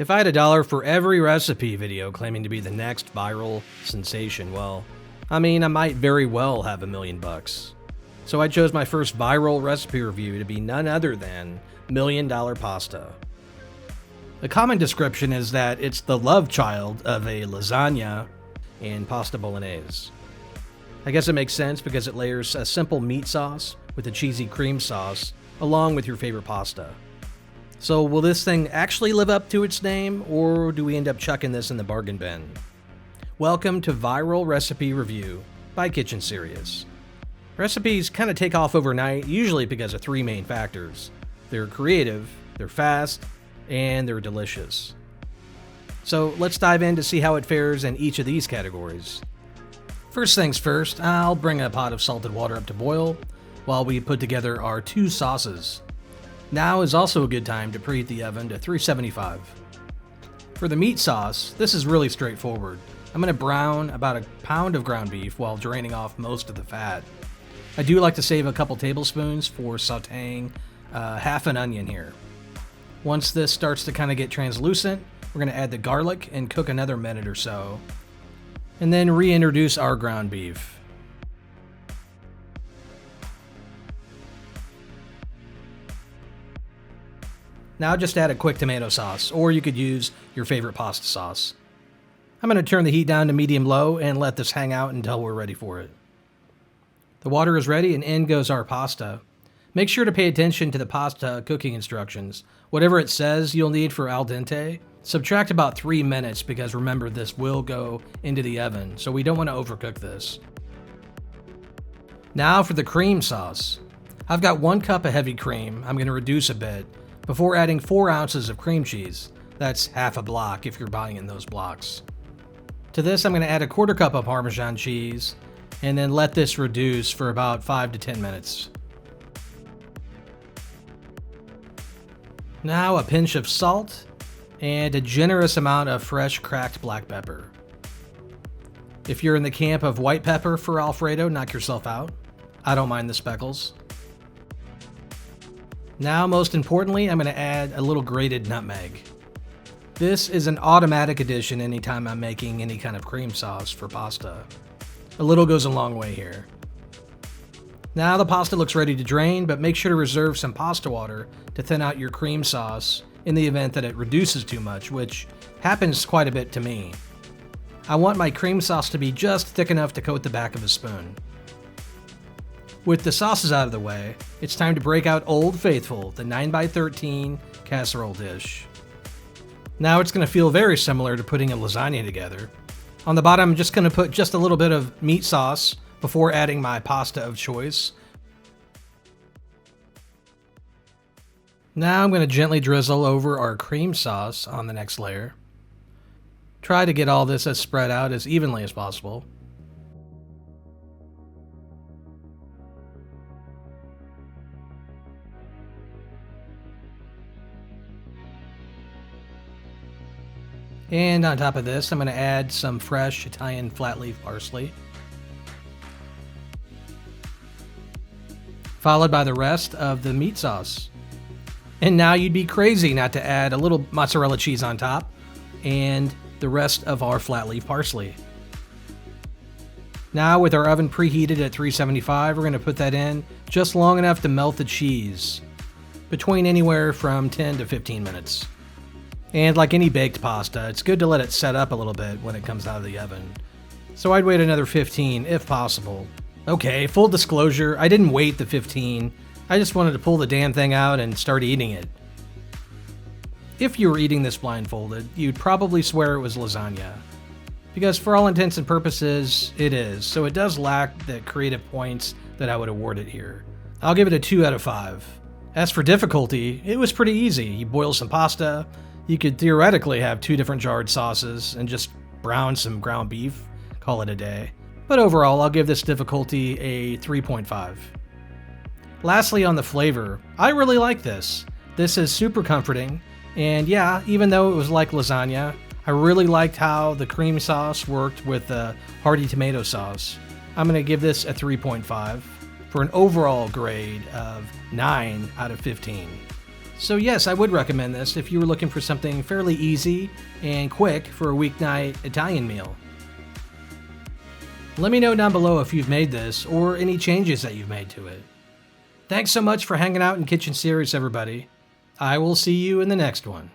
If I had $1 for every recipe video claiming to be the next viral sensation, well, I might very well have $1 million. So I chose my first viral recipe review to be none other than $1 Million Pasta. The common description is that it's the love child of a lasagna and pasta bolognese. I guess it makes sense because it layers a simple meat sauce with a cheesy cream sauce along with your favorite pasta. So will this thing actually live up to its name, or do we end up chucking this in the bargain bin? Welcome to Viral Recipe Review by Kitchen Serious. Recipes kind of take off overnight, usually because of three main factors. They're creative, they're fast, and they're delicious. So let's dive in to see how it fares in each of these categories. First things first, I'll bring a pot of salted water up to boil while we put together our two sauces. Now is also a good time to preheat the oven to 375. For the meat sauce, this is really straightforward. I'm going to brown about a pound of ground beef while draining off most of the fat. I do like to save a couple tablespoons for sauteing half an onion here. Once this starts to kind of get translucent, we're going to add the garlic and cook another minute or so, and then reintroduce our ground beef. Now just add a quick tomato sauce, or you could use your favorite pasta sauce. I'm going to turn the heat down to medium-low and let this hang out until we're ready for it. The water is ready and in goes our pasta. Make sure to pay attention to the pasta cooking instructions. Whatever it says you'll need for al dente, subtract about 3 minutes because remember this will go into the oven, so we don't want to overcook this. Now for the cream sauce. I've got 1 cup of heavy cream. I'm going to reduce a bit before adding 4 ounces of cream cheese. That's half a block if you're buying in those blocks. To this, I'm going to add a 1/4 cup of Parmesan cheese and then let this reduce for about 5 to 10 minutes. Now a pinch of salt and a generous amount of fresh cracked black pepper. If you're in the camp of white pepper for Alfredo, knock yourself out. I don't mind the speckles. Now, most importantly, I'm going to add a little grated nutmeg. This is an automatic addition anytime I'm making any kind of cream sauce for pasta. A little goes a long way here. Now the pasta looks ready to drain, but make sure to reserve some pasta water to thin out your cream sauce in the event that it reduces too much, which happens quite a bit to me. I want my cream sauce to be just thick enough to coat the back of a spoon. With the sauces out of the way, it's time to break out Old Faithful, the 9x13 casserole dish. Now it's going to feel very similar to putting a lasagna together. On the bottom, I'm just going to put just a little bit of meat sauce before adding my pasta of choice. Now I'm going to gently drizzle over our cream sauce on the next layer. Try to get all this as spread out as evenly as possible. And on top of this, I'm going to add some fresh Italian flat leaf parsley, followed by the rest of the meat sauce. And now you'd be crazy not to add a little mozzarella cheese on top and the rest of our flat leaf parsley. Now with our oven preheated at 375, we're going to put that in just long enough to melt the cheese, between anywhere from 10 to 15 minutes. And like any baked pasta, it's good to let it set up a little bit when it comes out of the oven. So I'd wait another 15 if possible. Okay, full disclosure, I didn't wait the 15. I just wanted to pull the damn thing out and start eating it. If you were eating this blindfolded, you'd probably swear it was lasagna. Because for all intents and purposes, it is. So it does lack the creative points that I would award it here. I'll give it a 2 out of 5. As for difficulty, it was pretty easy. You boil some pasta. You could theoretically have 2 different jarred sauces and just brown some ground beef, call it a day. But overall, I'll give this difficulty a 3.5. Lastly, on the flavor, I really like this. This is super comforting, and yeah, even though it was like lasagna, I really liked how the cream sauce worked with the hearty tomato sauce. I'm going to give this a 3.5 for an overall grade of 9 out of 15. So yes, I would recommend this if you were looking for something fairly easy and quick for a weeknight Italian meal. Let me know down below if you've made this or any changes that you've made to it. Thanks so much for hanging out in Kitchen Series, everybody. I will see you in the next one.